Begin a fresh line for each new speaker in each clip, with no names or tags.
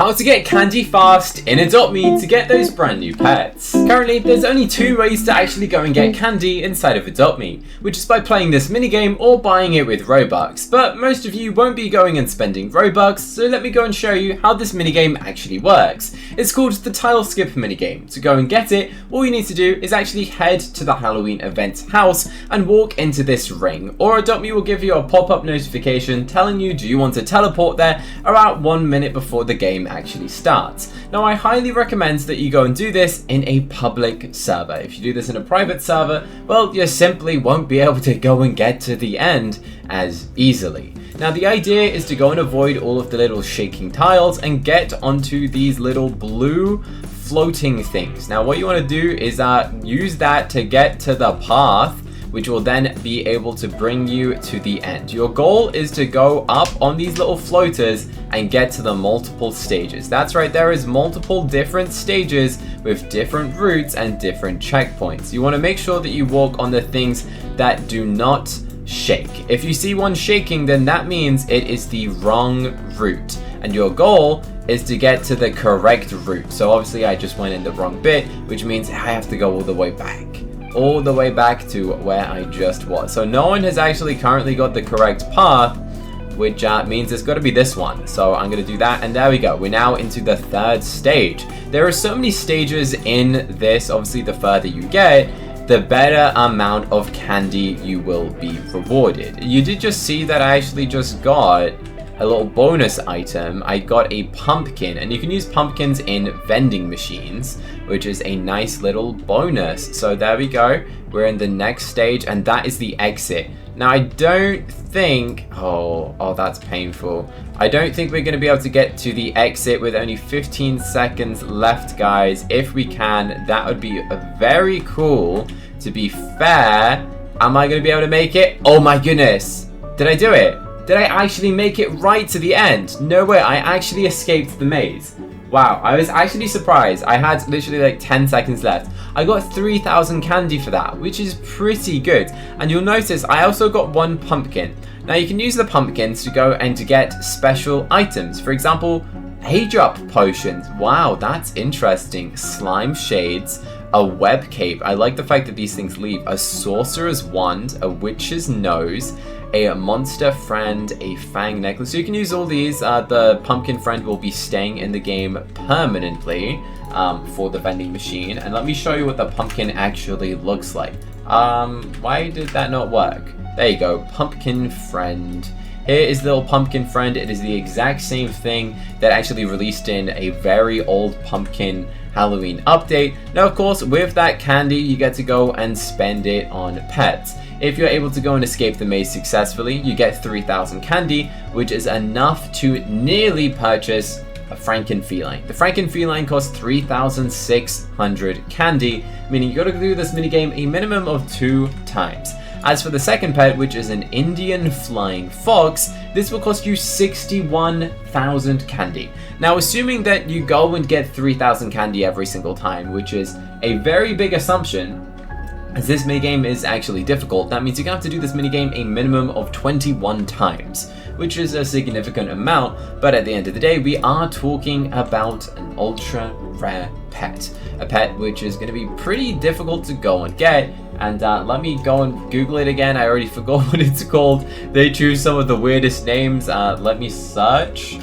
How to get candy fast in Adopt Me to get those brand new pets. Currently, there's only two ways to actually go and get candy inside of Adopt Me, which is by playing this minigame or buying it with Robux. But most of you won't be going and spending Robux, so let me go and show you how this minigame actually works. It's called the Tile Skip minigame. To go and get it, all you need to do is actually head to the Halloween event house and walk into this ring, or Adopt Me will give you a pop-up notification telling you do you want to teleport there around 1 minute before the game actually starts. Now, I highly recommend that you go and do this in a public server. If you do this in a private server, well, you simply won't be able to go and get to the end as easily. Now, the idea is to go and avoid all of the little shaking tiles and get onto these little blue floating things. Now, what you want to do is use that to get to the path, which will then be able to bring you to the end. Your goal is to go up on these little floaters and get to the multiple stages. That's right, there is multiple different stages with different routes and different checkpoints. You want to make sure that you walk on the things that do not shake. If you see one shaking, then that means it is the wrong route, and your goal is to get to the correct route. So obviously I just went in the wrong bit, which means I have to go all the way back to where I just was. So no one has actually currently got the correct path, which means it's got to be this one. So I'm going to do that, and there we go. We're now into the third stage. There are so many stages in this. Obviously, the further you get, the better amount of candy you will be rewarded. You did just see that I actually just got a little bonus item. I got a pumpkin, and you can use pumpkins in vending machines, which is a nice little bonus. So there we go. We're in the next stage, and that is the exit. Now, I don't think, oh, that's painful. I don't think we're going to be able to get to the exit with only 15 seconds left, guys. If we can, that would be very cool. To be fair, am I going to be able to make it? Oh my goodness. Did I do it? Did I actually make it right to the end? No way, I actually escaped the maze. Wow, I was actually surprised. I had literally like 10 seconds left. I got 3,000 candy for that, which is pretty good. And you'll notice I also got one pumpkin. Now, you can use the pumpkins to go and to get special items. For example, age up potions. Wow, that's interesting. Slime shades, a web cape. I like the fact that these things leave a sorcerer's wand, a witch's nose, a monster friend, a fang necklace. So you can use all these. The pumpkin friend will be staying in the game permanently for the vending machine. And let me show you what the pumpkin actually looks like. Why did that not work? There you go, pumpkin friend. Here is the little pumpkin friend. It is the exact same thing that actually released in a very old pumpkin Halloween update. Now, of course, with that candy, you get to go and spend it on pets. If you're able to go and escape the maze successfully, you get 3,000 candy, which is enough to nearly purchase a Frankenfeline. The Frankenfeline costs 3,600 candy, meaning you gotta do this minigame a minimum of 2 times. As for the second pet, which is an Indian flying fox, this will cost you 61,000 candy. Now, assuming that you go and get 3,000 candy every single time, which is a very big assumption, as this minigame is actually difficult, that means you're going to have to do this minigame a minimum of 21 times, which is a significant amount, but at the end of the day, we are talking about an ultra rare pet. A pet which is going to be pretty difficult to go and get, and let me go and Google it again. I already forgot what it's called. They choose some of the weirdest names. Let me search,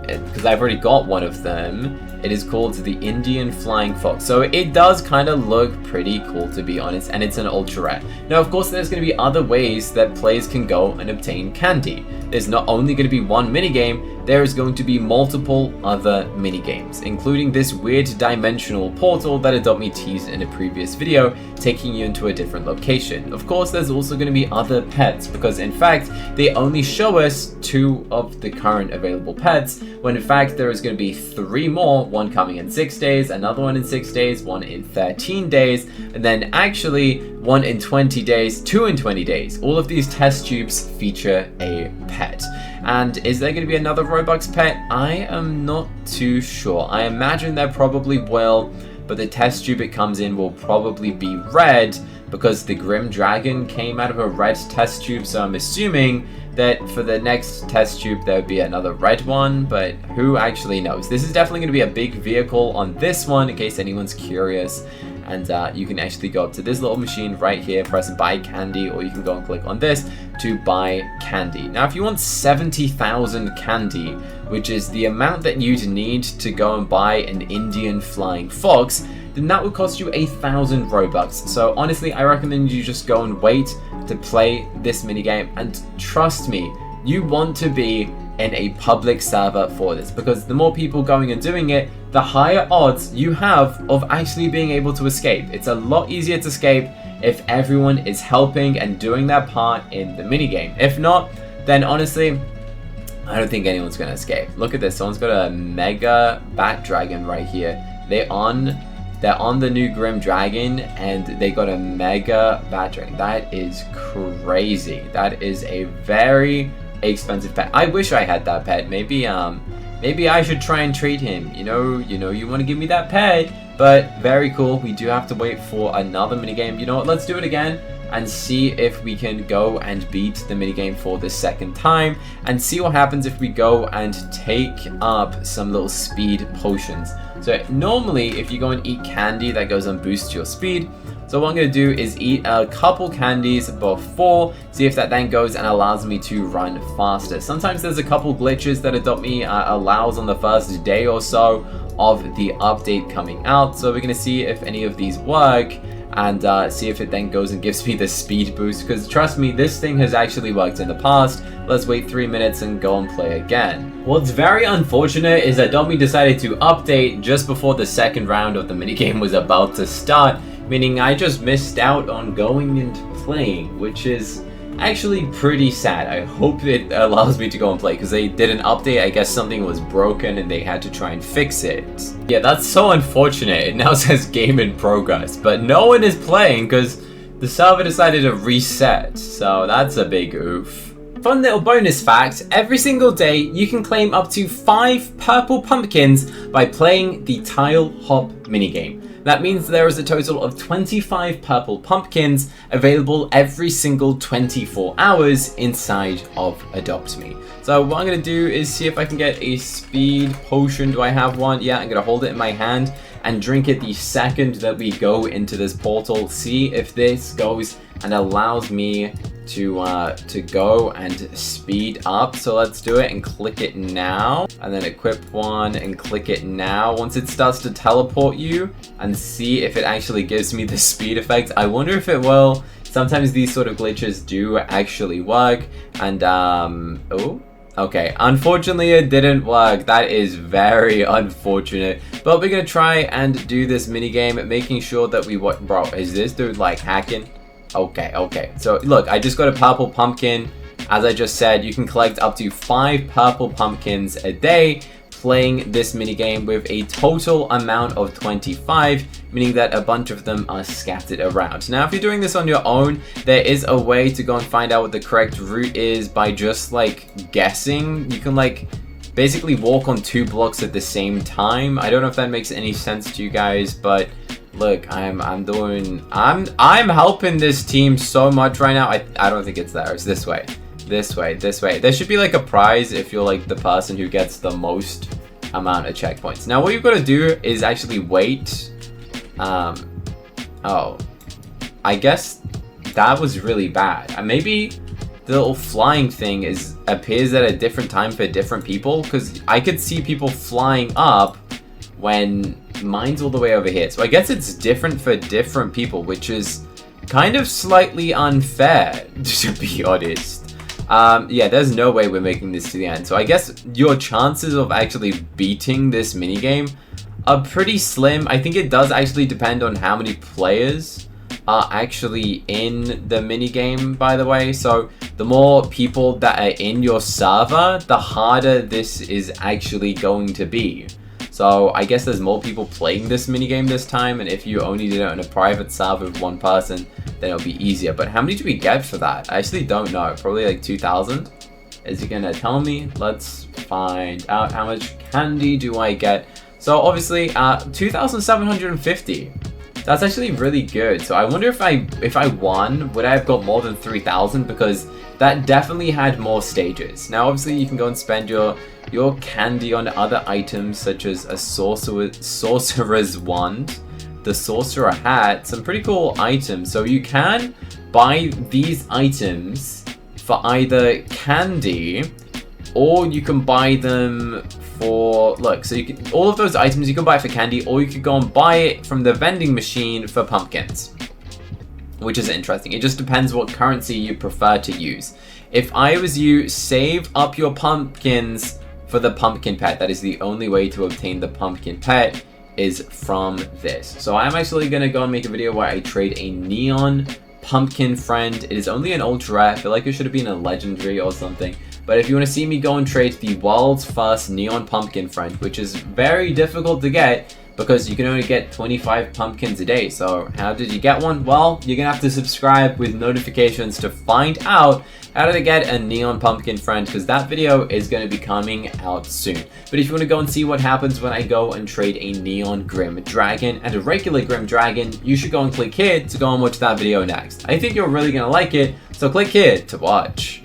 because I've already got one of them. It is called the Indian Flying Fox. So it does kind of look pretty cool, to be honest, and it's an ultra rare. Now, of course, there's going to be other ways that players can go and obtain candy. There's not only going to be one minigame, there is going to be multiple other minigames, including this weird dimensional portal that Adopt Me teased in a previous video, taking you into a different location. Of course, there's also going to be other pets, because in fact, they only show us 2 of the current available pets, when in fact there is going to be 3 more, one coming in 6 days, another one in 6 days, one in 13 days, and then actually one in 20 days, 2 in 20 days. All of these test tubes feature a pet. And is there going to be another Robux pet? I am not too sure. I imagine there probably will, but the test tube it comes in will probably be red, because the Grim Dragon came out of a red test tube, so I'm assuming that for the next test tube there would be another red one, but who actually knows? This is definitely going to be a big vehicle on this one, in case anyone's curious. And you can actually go up to this little machine right here, press buy candy, or you can go and click on this to buy candy. Now, if you want 70,000 candy, which is the amount that you'd need to go and buy an Indian flying fox, then that would cost you 1,000 Robux. So honestly, I recommend you just go and wait to play this minigame. And trust me, you want to be in a public server for this, because the more people going and doing it, the higher odds you have of actually being able to escape. It's a lot easier to escape if everyone is helping and doing their part in the minigame. If not, then honestly, I don't think anyone's gonna escape. Look at this, someone's got a mega bat dragon right here. They're on the new Grim Dragon, and they got a mega bat dragon. That is crazy. That is a very expensive pet. I wish I had that pet. Maybe I should try and trade him. You know, you want to give me that pet, but very cool. We do have to wait for another minigame. You know what? Let's do it again and see if we can go and beat the minigame for the second time, and see what happens if we go and take up some little speed potions. So normally, if you go and eat candy, that goes and boosts your speed. So what I'm going to do is eat a couple candies before, see if that then goes and allows me to run faster. Sometimes there's a couple glitches that Adopt Me allows on the first day or so of the update coming out. So we're going to see if any of these work, and see if it then goes and gives me the speed boost, because trust me, this thing has actually worked in the past. Let's wait 3 minutes and go and play again. What's very unfortunate is that Adopt Me decided to update just before the second round of the minigame was about to start, meaning I just missed out on going and playing, which is actually pretty sad. I hope it allows me to go and play, because they did an update. I guess something was broken and they had to try and fix it. Yeah, that's so unfortunate. It now says game in progress, but no one is playing because the server decided to reset. So that's a big oof. Fun little bonus fact, every single day you can claim up to 5 purple pumpkins by playing the tile hop minigame. That means there is a total of 25 purple pumpkins available every single 24 hours inside of Adopt Me. So what I'm going to do is see if I can get a speed potion. Do I have one? Yeah, I'm going to hold it in my hand and drink it the second that we go into this portal. See if this goes and allows me to go and speed up. So let's do it and click it now, and then equip one and click it now. Once it starts to teleport you, and see if it actually gives me the speed effect. I wonder if it will. Sometimes these sort of glitches do actually work, and oh, okay, unfortunately it didn't work. That is very unfortunate, but we're gonna try and do this minigame, making sure that we bro, is this dude like hacking? Okay. So look, I just got a purple pumpkin. As I just said, you can collect up to 5 purple pumpkins a day playing this minigame with a total amount of 25, meaning that a bunch of them are scattered around. Now, if you're doing this on your own, there is a way to go and find out what the correct route is by just like guessing. You can like basically walk on 2 blocks at the same time. I don't know if that makes any sense to you guys, but look, I'm helping this team so much right now. I don't think it's there. It's this way. This way. There should be like a prize if you're like the person who gets the most amount of checkpoints. Now what you've got to do is actually wait. Oh, I guess that was really bad. And maybe the little flying thing appears at a different time for different people, because I could see people flying up when mine's all the way over here. So I guess it's different for different people, which is kind of slightly unfair, to be honest. Yeah, there's no way we're making this to the end. So I guess your chances of actually beating this minigame are pretty slim. I think it does actually depend on how many players are actually in the minigame, by the way. So the more people that are in your server, the harder this is actually going to be. So I guess there's more people playing this minigame this time, and if you only did it on a private server with 1 person, then it'll be easier. But how many do we get for that? I actually don't know. Probably like 2,000. Is it gonna tell me? Let's find out. How much candy do I get? So obviously 2,750. That's actually really good. So I wonder if I won, would I have got more than 3,000? Because that definitely had more stages. Now obviously you can go and spend your candy on other items such as a sorcerer's wand, the sorcerer hat, some pretty cool items. So you can buy these items for either candy, or you can buy them for, look, so you can, all of those items you can buy for candy, or you could go and buy it from the vending machine for pumpkins, which is interesting. It just depends what currency you prefer to use. If I was you, save up your pumpkins for the pumpkin pet. That is the only way to obtain the pumpkin pet, is from this. So I'm actually gonna go and make a video where I trade a neon pumpkin friend. It is only an ultra rare. I feel like it should have been a legendary or something. But if you want to see me go and trade the world's first neon pumpkin friend, which is very difficult to get because you can only get 25 pumpkins a day. So how did you get one? Well, you're gonna have to subscribe with notifications to find out how to get a neon pumpkin friend, because that video is going to be coming out soon. But if you want to go and see what happens when I go and trade a neon grim dragon and a regular grim dragon, you should go and click here to go and watch that video next. I think you're really going to like it, so click here to watch.